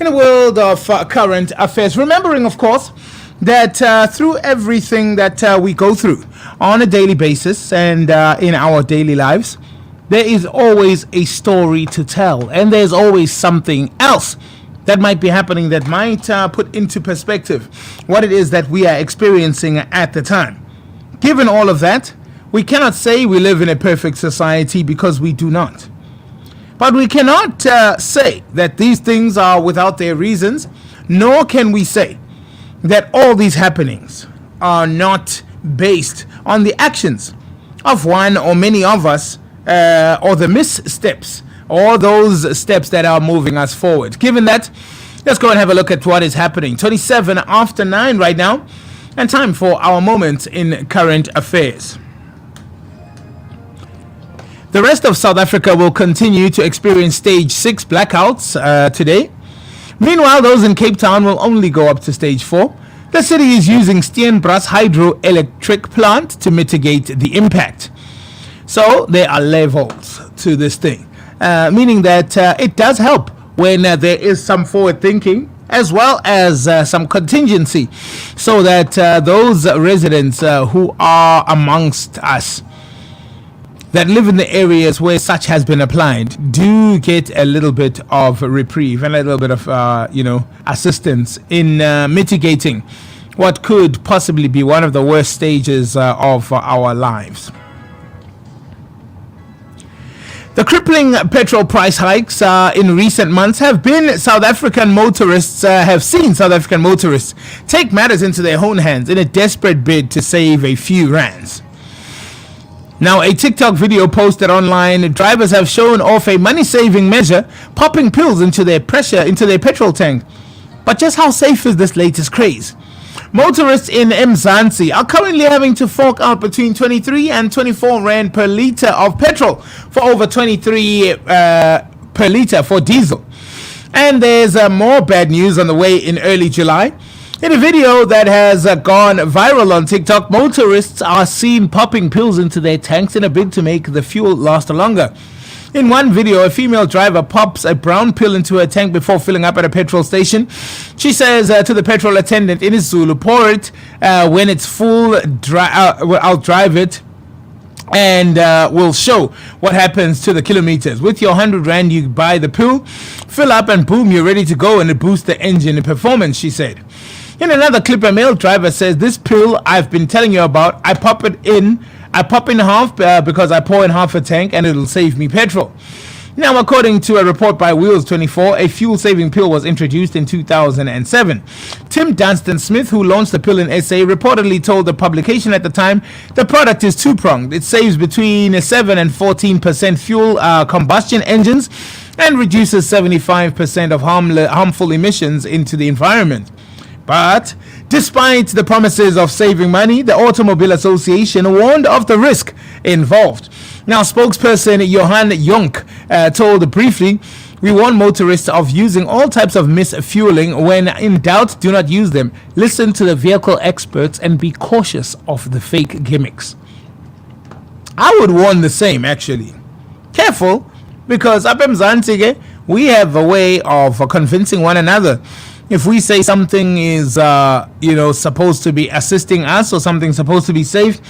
in a world of current affairs. Remembering, of course, that through everything that we go through on a daily basis and in our daily lives, there is always a story to tell, and there's always something else that might be happening that might put into perspective what it is that we are experiencing at the time. Given all of that, we cannot say we live in a perfect society, because we do not. But we cannot say that these things are without their reasons, nor can we say that all these happenings are not based on the actions of one or many of us, or the missteps, or those steps that are moving us forward. Given that, let's go and have a look at what is happening. 27 after 9 right now, and time for our moment in current affairs. The rest of South Africa will continue to experience stage 6 blackouts today. Meanwhile, those in Cape Town will only go up to stage 4. The city is using Steenbras hydroelectric plant to mitigate the impact. So there are levels to this thing, meaning that it does help when there is some forward thinking, as well as some contingency, so that those residents who are amongst us that live in the areas where such has been applied do get a little bit of reprieve and a little bit of assistance in mitigating what could possibly be one of the worst stages of our lives. The crippling petrol price hikes in recent months have seen South African motorists take matters into their own hands in a desperate bid to save a few rands. Now, a TikTok video posted online, drivers have shown off a money-saving measure, popping pills into their petrol tank. But just how safe is this latest craze? Motorists in Mzansi are currently having to fork out between 23 and 24 rand per litre of petrol for over 23 per litre for diesel. And there's more bad news on the way in early July. In a video that has gone viral on TikTok, motorists are seen popping pills into their tanks in a bid to make the fuel last longer. In one video, a female driver pops a brown pill into her tank before filling up at a petrol station. She says to the petrol attendant in Zulu, "Pour it when it's full, I'll drive it, and we'll show what happens to the kilometers. With your 100 rand, you buy the pill, fill up, and boom, you're ready to go, and it boosts the engine performance," she said. In another clip, a male driver says, "This pill I've been telling you about, I pop in half because I pour in half a tank and it'll save me petrol." Now, according to a report by Wheels 24, a fuel-saving pill was introduced in 2007. Tim Dunstan-Smith, who launched the pill in SA, reportedly told the publication at the time the product is two-pronged. It saves between 7 and 14% fuel combustion engines and reduces 75% of harmful emissions into the environment. But despite the promises of saving money, the Automobile Association warned of the risk involved. Now, spokesperson Johan Jonk told briefly, "We warn motorists of using all types of misfueling. When in doubt, do not use them. Listen to the vehicle experts and be cautious of the fake gimmicks." I would warn the same, actually. Careful, because up in Mzansi, we have a way of convincing one another. If we say something is, supposed to be assisting us or something supposed to be safe,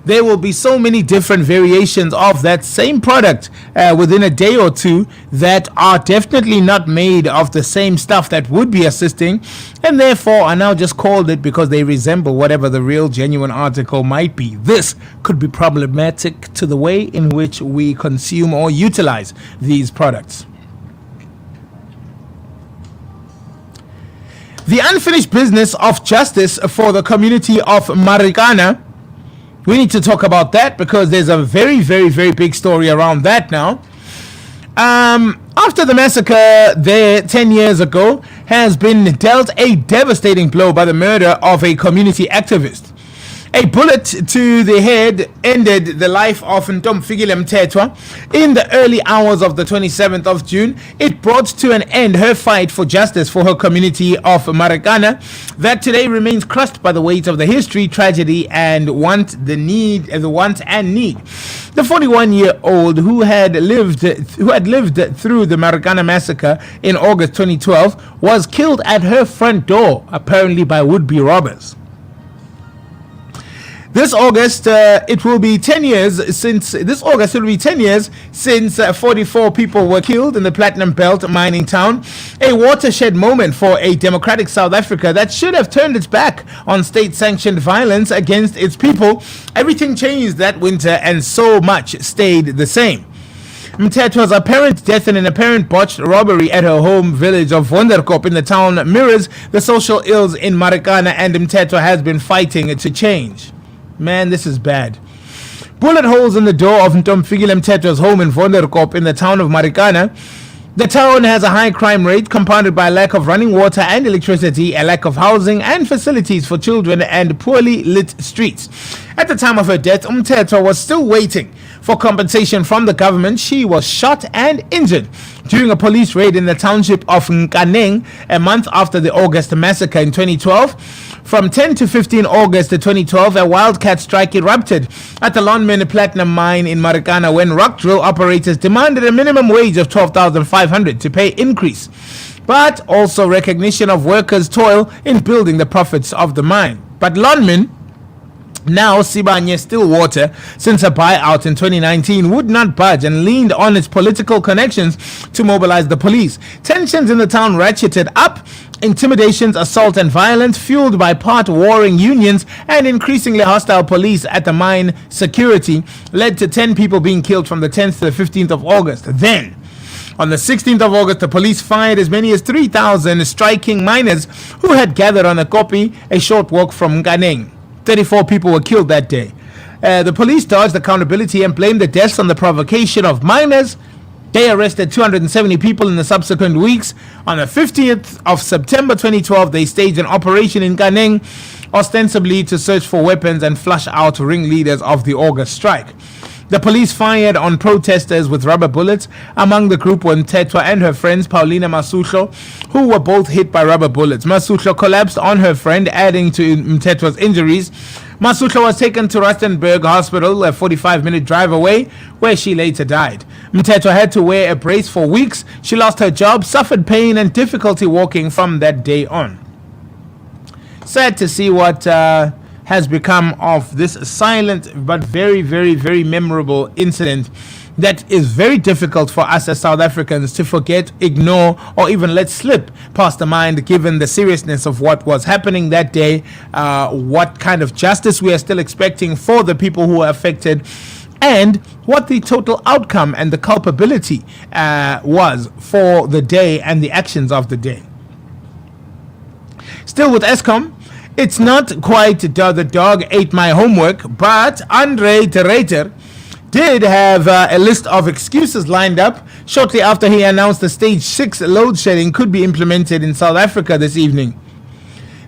there will be so many different variations of that same product within a day or two that are definitely not made of the same stuff that would be assisting, and therefore are now just called it because they resemble whatever the real genuine article might be. This could be problematic to the way in which we consume or utilize these products. The unfinished business of justice for the community of Marikana. We need to talk about that because there's a very, very, very big story around that now. After the massacre there 10 years ago has been dealt a devastating blow by the murder of a community activist. A bullet to the head ended the life of Ntomfikile Mthethwa in the early hours of the 27th of June. It brought to an end her fight for justice for her community of Marikana that today remains crushed by the weight of the history, tragedy, and want and need. The 41-year-old who had lived through the Marikana massacre in August 2012 was killed at her front door, apparently by would-be robbers. This August, it will be 10 years since 44 people were killed in the Platinum Belt mining town. A watershed moment for a democratic South Africa that should have turned its back on state-sanctioned violence against its people. Everything changed that winter, and so much stayed the same. Mthethwa's apparent death in an apparent botched robbery at her home village of Wonderkop in the town mirrors the social ills in Marikana, and Mthethwa has been fighting to change. Man, this is bad. Bullet holes in the door of Ntomfikile Mthethwa's home in Wonderkop in the town of Marikana. The town has a high crime rate compounded by a lack of running water and electricity, a lack of housing and facilities for children, and poorly lit streets. At the time of her death, Mthethwa was still waiting for compensation from the government. She was shot and injured during a police raid in the township of Nkaneng a month after the August massacre in 2012. From 10 to 15 August 2012, a wildcat strike erupted at the Lonmin Platinum Mine in Marikana when rock drill operators demanded a minimum wage of 12,500 to pay increase, but also recognition of workers' toil in building the profits of the mine. But Lonmin, now Sibanye Stillwater, since a buyout in 2019, would not budge and leaned on its political connections to mobilize the police. Tensions in the town ratcheted up. Intimidations, assault, and violence, fueled by part-warring unions and increasingly hostile police at the mine security, led to 10 people being killed from the 10th to the 15th of August. Then, on the 16th of August, the police fired as many as 3,000 striking miners who had gathered on a Kopi, a short walk from Nkaneng. 34 people were killed that day. The police dodged accountability and blamed the deaths on the provocation of miners. They arrested 270 people in the subsequent weeks. On the 15th of September 2012, they staged an operation in Nkaneng, ostensibly to search for weapons and flush out ringleaders of the August strike. The police fired on protesters with rubber bullets. Among the group were Mthethwa and her friends Paulina Masuhlo, who were both hit by rubber bullets. Masuhlo collapsed on her friend, adding to Mthethwa's injuries. Masuhlo was taken to Rustenburg Hospital, a 45-minute drive away, where she later died. Mthethwa had to wear a brace for weeks. She lost her job, suffered pain and difficulty walking from that day on. Sad to see what has become of this silent but very, very, very memorable incident that is very difficult for us as South Africans to forget, ignore, or even let slip past the mind, given the seriousness of what was happening that day, what kind of justice we are still expecting for the people who were affected, and what the total outcome and the culpability was for the day and the actions of the day. Still with Eskom, it's not quite the dog ate my homework, but Andre de Ruyter did have a list of excuses lined up shortly after he announced the stage 6 load shedding could be implemented in South Africa this evening.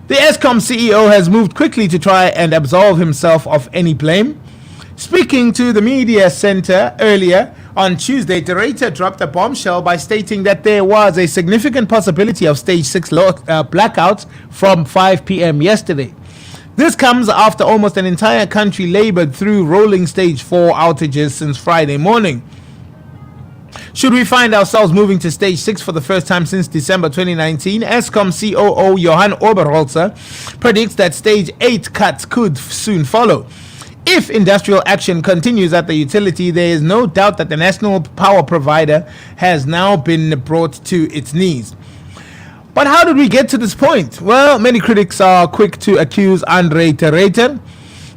The Eskom CEO has moved quickly to try and absolve himself of any blame. Speaking to the media center earlier on Tuesday, de Ruyter dropped a bombshell by stating that there was a significant possibility of stage 6 blackouts from 5 p.m. yesterday. This comes after almost an entire country labored through rolling stage 4 outages since Friday morning. Should we find ourselves moving to stage 6 for the first time since December 2019, Eskom COO Johan Oberholzer predicts that stage 8 cuts could soon follow. If industrial action continues at the utility, there is no doubt that the national power provider has now been brought to its knees. But how did we get to this point? Well, many critics are quick to accuse Andre de Ruyter.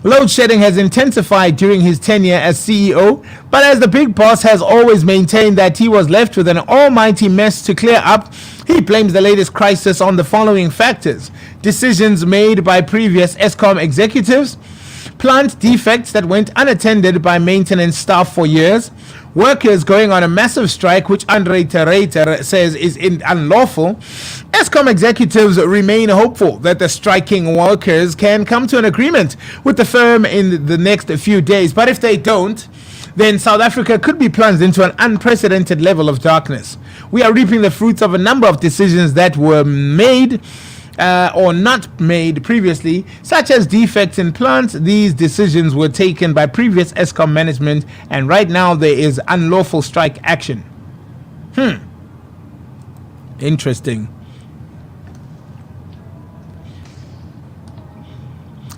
Load shedding has intensified during his tenure as CEO, but as the big boss has always maintained that he was left with an almighty mess to clear up, he blames the latest crisis on the following factors: decisions made by previous Eskom executives, plant defects that went unattended by maintenance staff for years, workers going on a massive strike which Andre de Ruyter says is unlawful, Eskom executives remain hopeful that the striking workers can come to an agreement with the firm in the next few days. But if they don't, then South Africa could be plunged into an unprecedented level of darkness. We are reaping the fruits of a number of decisions that were made or not made previously, such as defects in plants. These decisions were taken by previous Eskom management, and right now there is unlawful strike action. Interesting.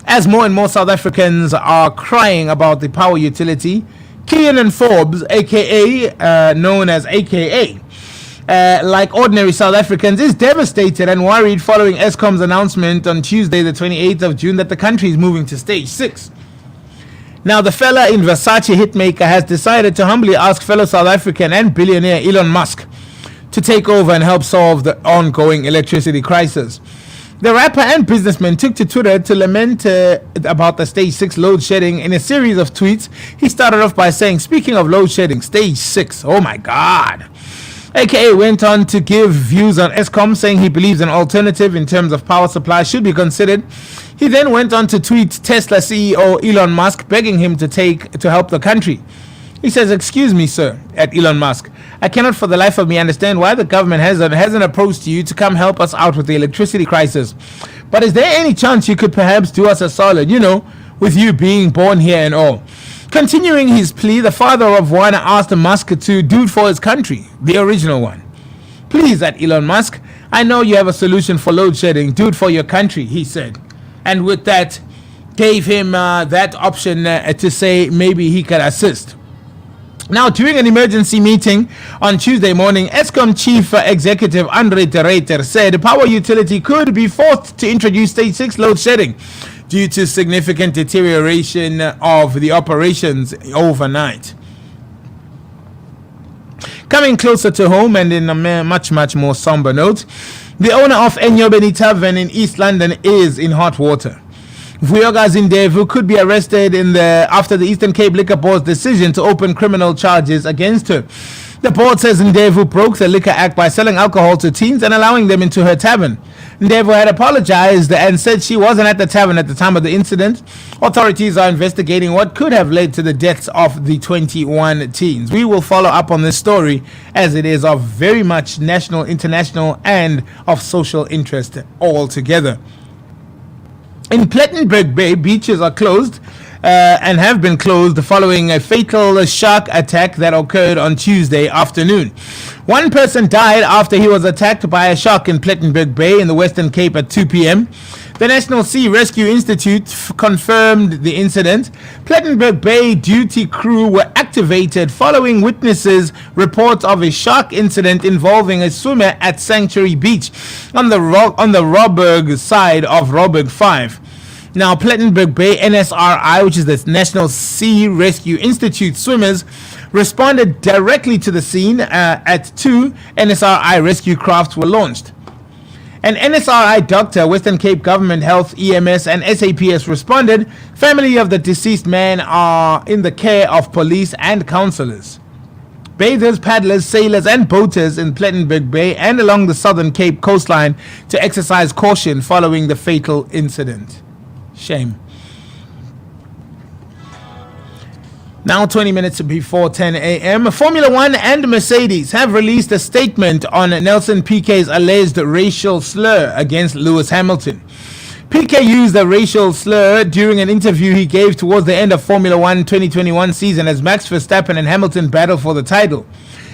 As more and more South Africans are crying about the power utility, Killian Forbes, aka known as AKA, like ordinary South Africans, is devastated and worried following Eskom's announcement on Tuesday, the 28th of June, that the country is moving to stage 6. Now, the fella in Versace hitmaker has decided to humbly ask fellow South African and billionaire Elon Musk to take over and help solve the ongoing electricity crisis. The rapper and businessman took to Twitter to lament about the stage 6 load shedding. In a series of tweets, he started off by saying, speaking of load shedding, stage 6, oh my God. AKA went on to give views on Eskom, saying he believes an alternative in terms of power supply should be considered. He then went on to tweet Tesla CEO Elon Musk, begging him to help the country. He says, excuse me, sir, at Elon Musk. I cannot for the life of me understand why the government hasn't approached you to come help us out with the electricity crisis. But is there any chance you could perhaps do us a solid, with you being born here and all? Continuing his plea, the father of one asked Musk to do it for his country, the original one. Please, at Elon Musk, I know you have a solution for load shedding. Do it for your country, he said. And with that, gave him that option to say maybe he could assist. Now, during an emergency meeting on Tuesday morning, Eskom Chief Executive Andre de Ruyter said the power utility could be forced to introduce stage 6 load shedding due to significant deterioration of the operations overnight. Coming closer to home and in a much more somber note, the owner of Enyobeni Tavern in East London is in hot water. Vuyoka Zindevu could be arrested after the Eastern Cape Liquor Board's decision to open criminal charges against her. The board says Ndevu broke the Liquor Act by selling alcohol to teens and allowing them into her tavern. Ndevu had apologized and said she wasn't at the tavern at the time of the incident. Authorities are investigating what could have led to the deaths of the 21 teens. We will follow up on this story as it is of very much national, international, and of social interest altogether. In Plettenberg Bay, beaches are closed and have been closed following a fatal shark attack that occurred on Tuesday afternoon. One person died after he was attacked by a shark in Plettenberg Bay in the Western Cape at 2 p.m. The National Sea Rescue Institute confirmed the incident. Plettenberg Bay duty crew were activated following witnesses' reports of a shark incident involving a swimmer at Sanctuary Beach on the Robberg side of Robberg 5. Now, Plettenberg Bay NSRI, which is the National Sea Rescue Institute swimmers, responded directly to the scene. At 2 NSRI rescue crafts were launched. An NSRI doctor, Western Cape Government Health, EMS, and SAPS responded. Family of the deceased man are in the care of police and counsellors. Bathers, paddlers, sailors, and boaters in Plettenberg Bay and along the Southern Cape coastline to exercise caution following the fatal incident. Shame. Now 20 minutes before 10 a.m., Formula One and Mercedes have released a statement on Nelson Piquet's alleged racial slur against Lewis Hamilton. Piquet used a racial slur during an interview he gave towards the end of Formula One 2021 season as Max Verstappen and Hamilton battled for the title.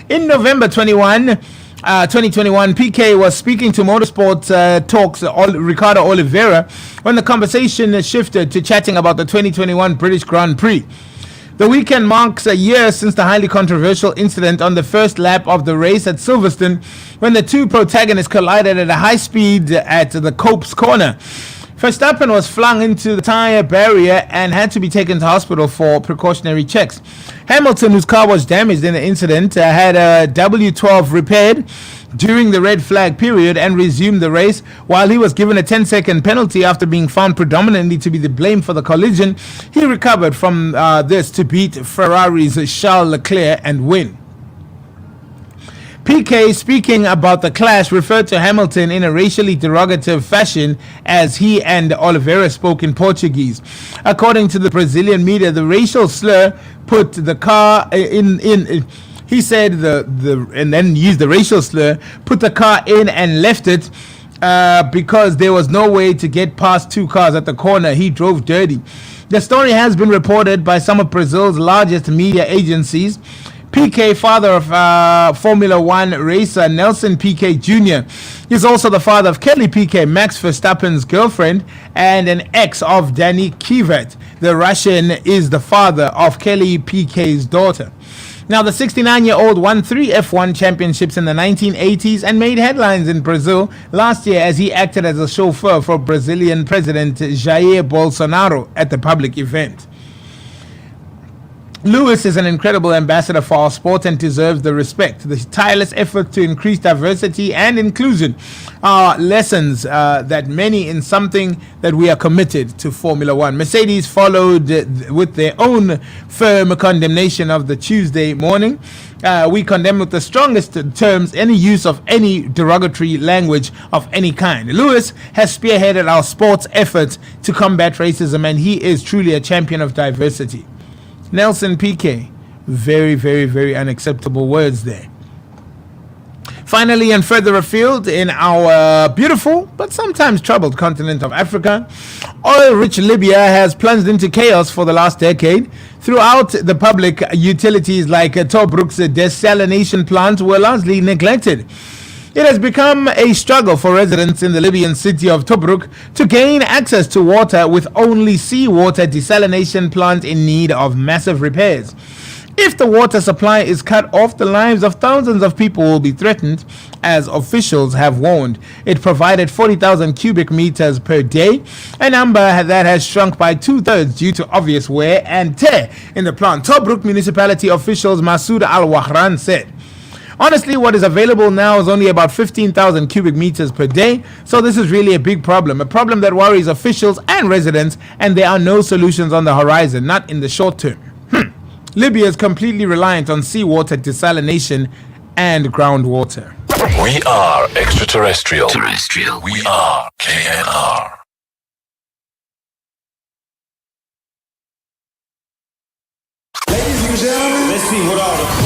In November 2021, Piquet was speaking to Motorsport Talks Ricardo Oliveira when the conversation shifted to chatting about the 2021 British Grand Prix. The weekend marks a year since the highly controversial incident on the first lap of the race at Silverstone when the two protagonists collided at a high speed at the Copse Corner. Verstappen was flung into the tyre barrier and had to be taken to hospital for precautionary checks. Hamilton, whose car was damaged in the incident, had a W12 repaired during the red flag period and resumed the race. While he was given a 10-second penalty after being found predominantly to be the blame for the collision, he recovered from this to beat Ferrari's Charles Leclerc and win. PK, speaking about the clash, referred to Hamilton in a racially derogative fashion as he and Oliveira spoke in Portuguese. According to the Brazilian media, the racial slur put the car in he said and then used the racial slur, put the car in and left it because there was no way to get past two cars at the corner. He drove dirty. The story has been reported by some of Brazil's largest media agencies. PK, father of Formula One racer Nelson Piquet Jr., is also the father of Kelly Piquet, Max Verstappen's girlfriend, and an ex of Danny Kvyat. The Russian is the father of Kelly Piquet's daughter. Now, the 69-year-old won 3 F1 championships in the 1980s and made headlines in Brazil last year as he acted as a chauffeur for Brazilian President Jair Bolsonaro at the public event. Lewis is an incredible ambassador for our sport and deserves the respect. The tireless effort to increase diversity and inclusion are lessons that many in something that we are committed to Formula One. Mercedes followed with their own firm condemnation of the Tuesday morning. We condemn with the strongest terms any use of any derogatory language of any kind. Lewis has spearheaded our sports efforts to combat racism, and he is truly a champion of diversity. Nelson Piquet, very, very, very unacceptable words there. Finally, and further afield in our beautiful but sometimes troubled continent of Africa, oil-rich Libya has plunged into chaos for the last decade. Throughout, the public utilities like Tobruk's desalination plant were largely neglected. It has become a struggle for residents in the Libyan city of Tobruk to gain access to water, with only seawater desalination plant in need of massive repairs. If the water supply is cut off, the lives of thousands of people will be threatened, as officials have warned. It provided 40,000 cubic meters per day, a number that has shrunk by 2/3 due to obvious wear and tear in the plant. Tobruk municipality officials Masoud Al-Wahran said, "Honestly, what is available now is only about 15,000 cubic meters per day, so this is really a big problem, a problem that worries officials and residents, and there are no solutions on the horizon, not in the short term." Libya is completely reliant on seawater desalination and groundwater. We are extraterrestrial. We are KNR. Ladies and gentlemen, let's see what all the